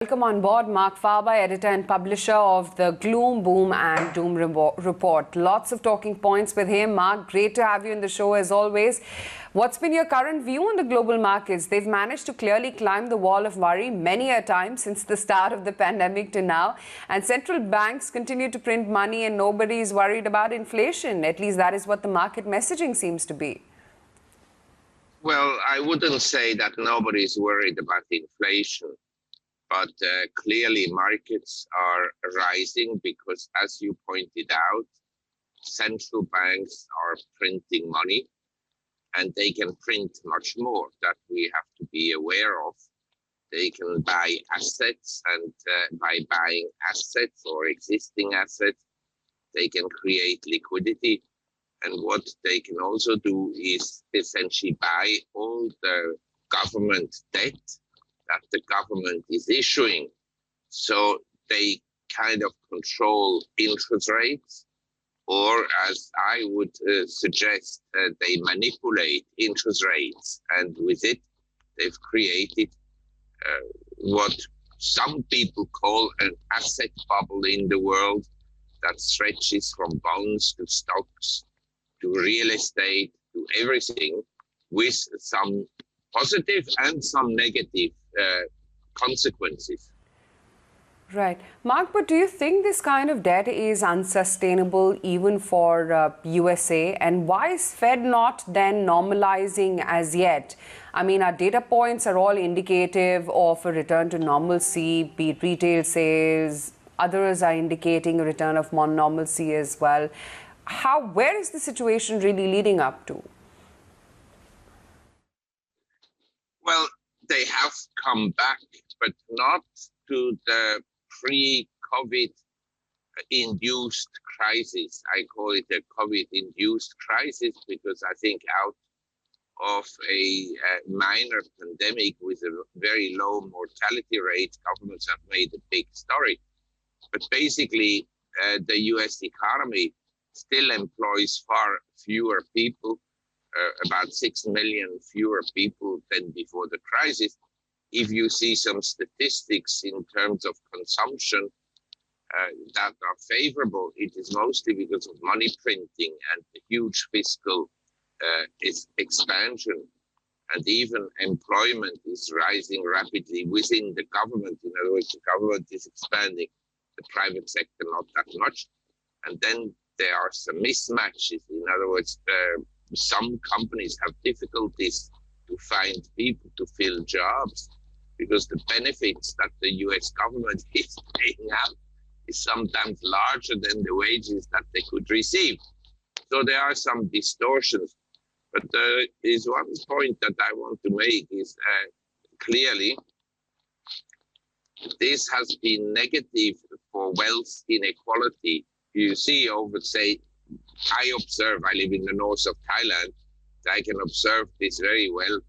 Welcome on board, Marc Faber, editor and publisher of the Gloom, Boom and Doom report. Lots of talking points with him. Marc, great to have you in the show as always. What's been your current view on the global markets? They've managed to clearly climb the wall of worry many a time since the start of the pandemic to now. And central banks continue to print money and nobody is worried about inflation. At least that is what the market messaging seems to be. Well, I wouldn't say that nobody is worried about inflation. But clearly markets are rising because, as you pointed out, central banks are printing money and they can print much more. That we have to be aware of. They can buy assets, and by buying assets or existing assets, they can create liquidity. And what they can also do is essentially buy all the government debt that the government is issuing. So they kind of control interest rates, or as I would suggest, they manipulate interest rates. And with it, they've created what some people call an asset bubble in the world that stretches from bonds to stocks to real estate to everything, with some positive and some negative consequences. Right. Marc, but do you think this kind of debt is unsustainable even for USA? And why is Fed not then normalizing as yet? I mean, our data points are all indicative of a return to normalcy, be it retail sales. Others are indicating a return of more normalcy as well. Where is the situation really leading up to? Well, they have come back, but not to the pre-COVID induced crisis. I call it a COVID induced crisis because I think out of a minor pandemic with a very low mortality rate, governments have made a big story. But basically, the US economy still employs far fewer people. About 6 million fewer people than before the crisis. If you see some statistics in terms of consumption that are favorable, it is mostly because of money printing and the huge fiscal expansion. And even employment is rising rapidly within the government. In other words, the government is expanding, the private sector not that much. And then there are some mismatches. In other words, some companies have difficulties to find people to fill jobs because the benefits that the US government is paying out is sometimes larger than the wages that they could receive. So there are some distortions. But there is one point that I want to make is clearly this has been negative for wealth inequality. You see over, say, I live in the north of Thailand. I can observe this very well.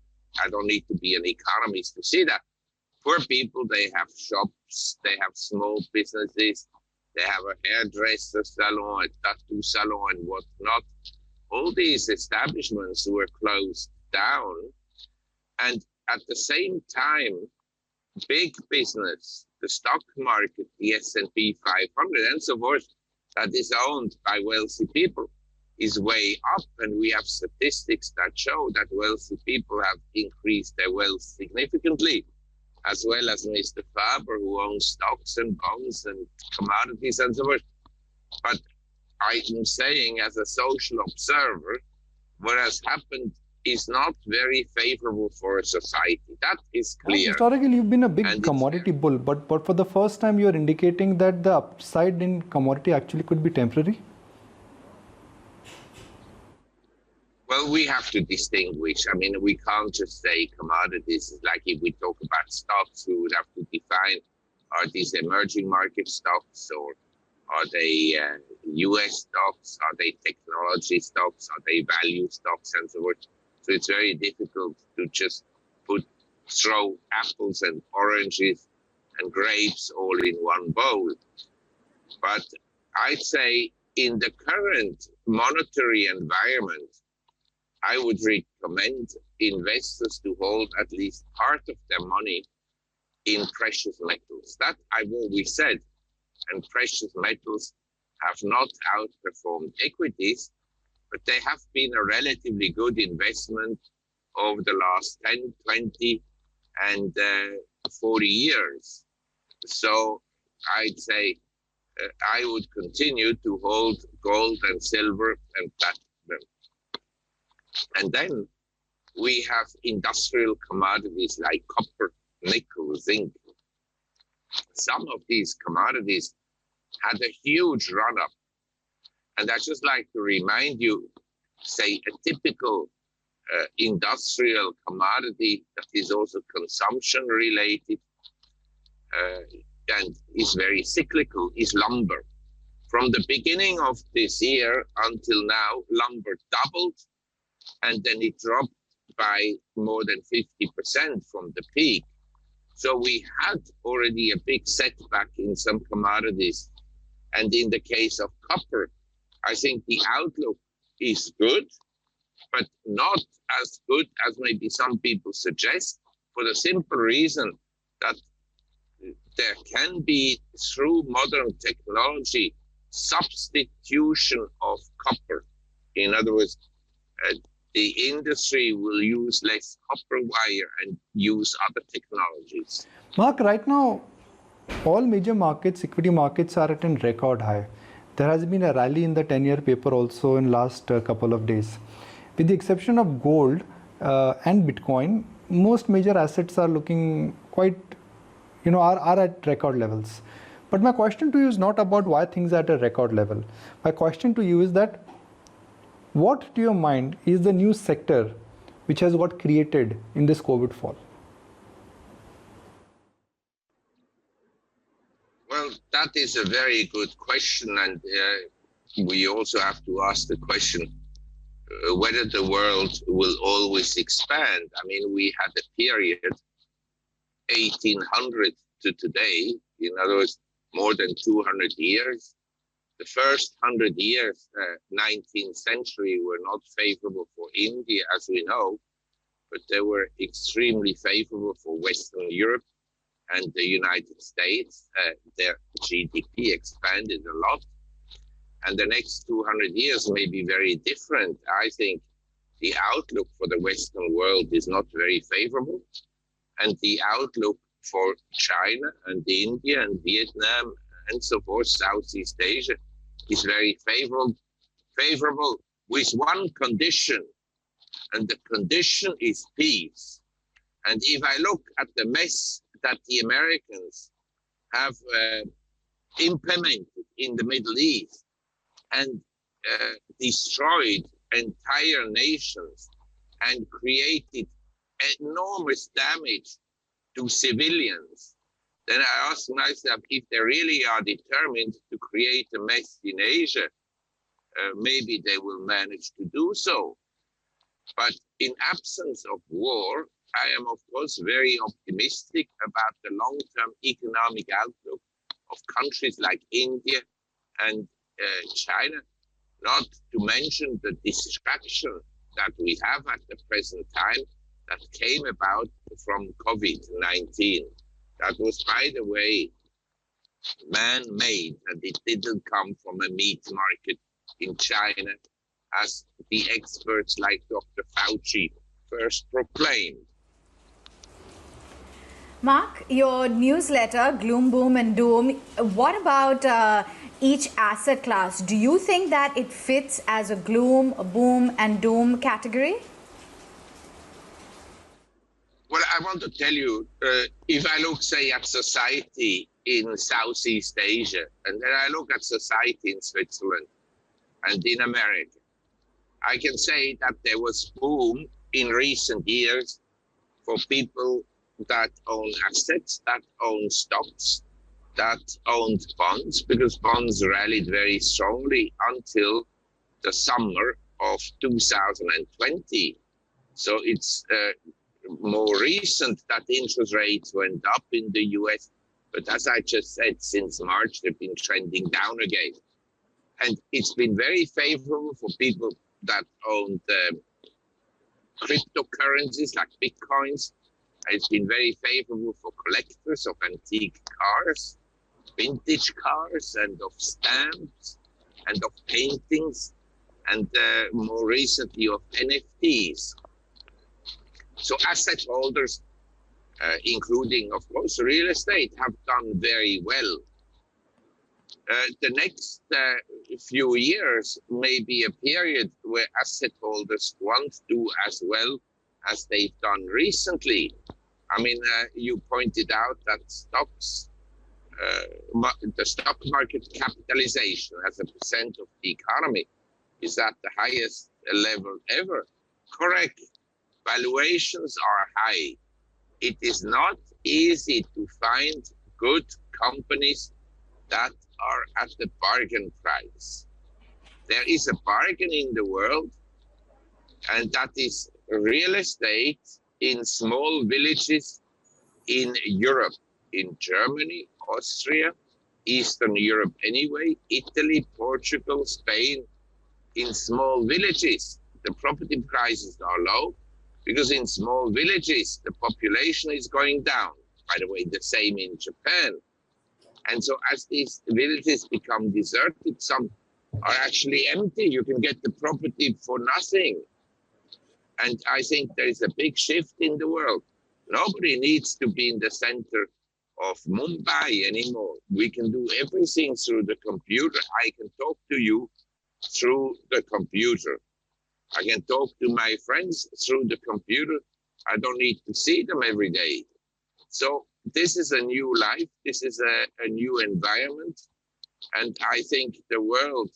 I don't need to be an economist to see that. Poor people, they have shops, they have small businesses, they have a hairdresser salon, a tattoo salon, and whatnot. All these establishments were closed down. And at the same time, big business, the stock market, the S&P 500 and so forth, that is owned by wealthy people, is way up. And we have statistics that show that wealthy people have increased their wealth significantly, as well as Mr. Faber, who owns stocks and bonds and commodities and so forth. But I am saying, as a social observer, what has happened is not very favorable for a society. That is clear. Historically, you've been a big commodity bull, but for the first time, you're indicating that the upside in commodity actually could be temporary? Well, we have to distinguish. I mean, we can't just say commodities. Like if we talk about stocks, we would have to define, are these emerging market stocks, or are they US stocks? Are they technology stocks? Are they value stocks and so forth? So it's very difficult to just throw apples and oranges and grapes all in one bowl. But I'd say in the current monetary environment, I would recommend investors to hold at least part of their money in precious metals. That I've always said. And precious metals have not outperformed equities, but they have been a relatively good investment over the last 10, 20, and 40 years. So I'd say I would continue to hold gold and silver and platinum. And then we have industrial commodities like copper, nickel, zinc. Some of these commodities had a huge run-up. And I'd just like to remind you, say, a typical industrial commodity that is also consumption related and is very cyclical is lumber. From the beginning of this year until now, lumber doubled, and then it dropped by more than 50% from the peak. So we had already a big setback in some commodities. And in the case of copper, I think the outlook is good, but not as good as maybe some people suggest, for the simple reason that there can be, through modern technology, substitution of copper. In other words, the industry will use less copper wire and use other technologies. Mark, right now, all major markets, equity markets, are at a record high. There has been a rally in the 10-year paper also in last couple of days. With the exception of gold and Bitcoin, most major assets are looking quite, are at record levels. But my question to you is not about why things are at a record level. My question to you is that, what to your mind is the new sector which has got created in this COVID fall? Well, that is a very good question, and we also have to ask the question whether the world will always expand. I mean, we had a period, 1800 to today, in other words, more than 200 years. The first 100 years, 19th century, were not favorable for India, as we know, but they were extremely favorable for Western Europe and the United States. Their GDP expanded a lot. And the next 200 years may be very different. I think the outlook for the Western world is not very favorable. And the outlook for China and India and Vietnam and so forth, Southeast Asia, is very favorable with one condition, and the condition is peace. And if I look at the mess that the Americans have implemented in the Middle East and destroyed entire nations and created enormous damage to civilians, then I ask myself, if they really are determined to create a mess in Asia, maybe they will manage to do so. But in absence of war, I am, of course, very optimistic about the long-term economic outlook of countries like India and China, not to mention the distraction that we have at the present time that came about from COVID-19. That was, by the way, man-made, and it didn't come from a meat market in China, as the experts like Dr. Fauci first proclaimed. Mark, your newsletter, Gloom, Boom and Doom, what about each asset class? Do you think that it fits as a gloom, a boom and doom category? Well, I want to tell you, if I look, say, at society in Southeast Asia, and then I look at society in Switzerland and in America, I can say that there was boom in recent years for people that own assets, that own stocks, that owned bonds, because bonds rallied very strongly until the summer of 2020. So it's more recent that interest rates went up in the US. But as I just said, since March, they've been trending down again. And it's been very favorable for people that owned cryptocurrencies like Bitcoins, It's been very favorable for collectors of antique cars, vintage cars, and of stamps, and of paintings, and more recently of NFTs. So asset holders, including, of course, real estate, have done very well. The next few years may be a period where asset holders won't do as well as they've done recently. I mean, you pointed out that the stock market capitalization as a percent of the economy is at the highest level ever. Correct. Valuations are high. It is not easy to find good companies that are at the bargain price. There is a bargain in the world, and that is real estate in small villages in Europe, in Germany, Austria, Eastern Europe anyway, Italy, Portugal, Spain, in small villages. The property prices are low because in small villages, the population is going down. By the way, the same in Japan. And so as these villages become deserted, some are actually empty. You can get the property for nothing. And I think there is a big shift in the world. Nobody needs to be in the center of Mumbai anymore. We can do everything through the computer. I can talk to you through the computer. I can talk to my friends through the computer. I don't need to see them every day. So this is a new life. This is a new environment. And I think the world,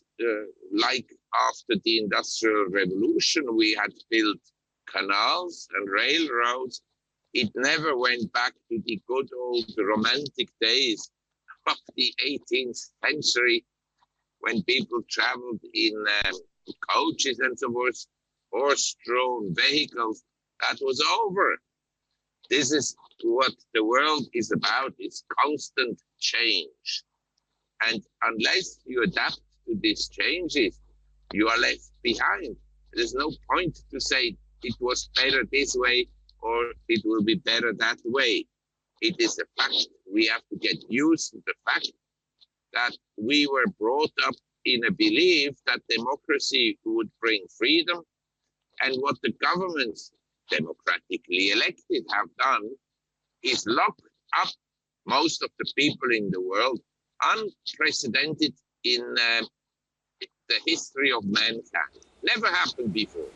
like after the Industrial Revolution, we had built canals and railroads. It never went back to the good old romantic days of the 18th century when people traveled in coaches and so forth, horse-drawn vehicles. That was over. This is what the world is about, is constant change. And unless you adapt to these changes, you are left behind. There's no point to say it was better this way or it will be better that way. It is a fact. We have to get used to the fact that we were brought up in a belief that democracy would bring freedom. And what the governments, democratically elected, have done is locked up most of the people in the world, unprecedented in the history of mankind. Never happened before.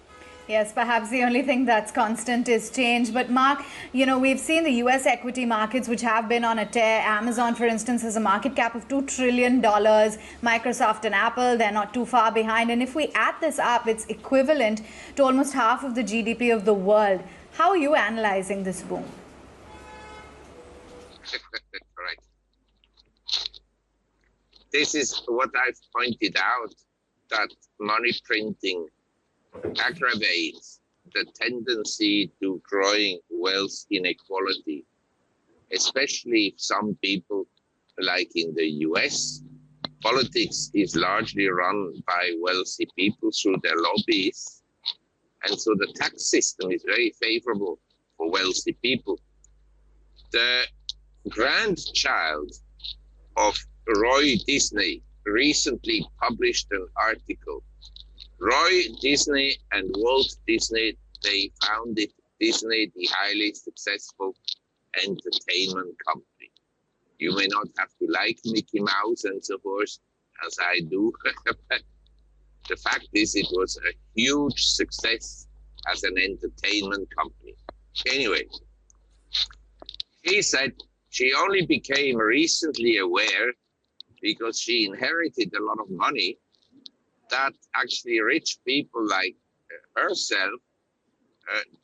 Yes, perhaps the only thing that's constant is change. But Marc, you know, we've seen the US equity markets, which have been on a tear. Amazon, for instance, has a market cap of $2 trillion. Microsoft and Apple, they're not too far behind. And if we add this up, it's equivalent to almost half of the GDP of the world. How are you analyzing this boom? Correct. This is what I've pointed out, that money printing aggravates the tendency to growing wealth inequality, especially if some people, like in the US, politics is largely run by wealthy people through their lobbies. And so the tax system is very favorable for wealthy people. The grandchild of Roy Disney recently published an article. Roy Disney and Walt Disney, they founded Disney, the highly successful entertainment company. You may not have to like Mickey Mouse and so forth, as I do. The fact is, it was a huge success as an entertainment company. Anyway, she said she only became recently aware, because she inherited a lot of money, that actually rich people like herself,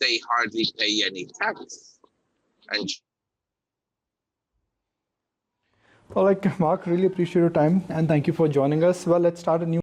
they hardly pay any tax. And Well, Marc, really appreciate your time and thank you for joining us. Well, let's start a new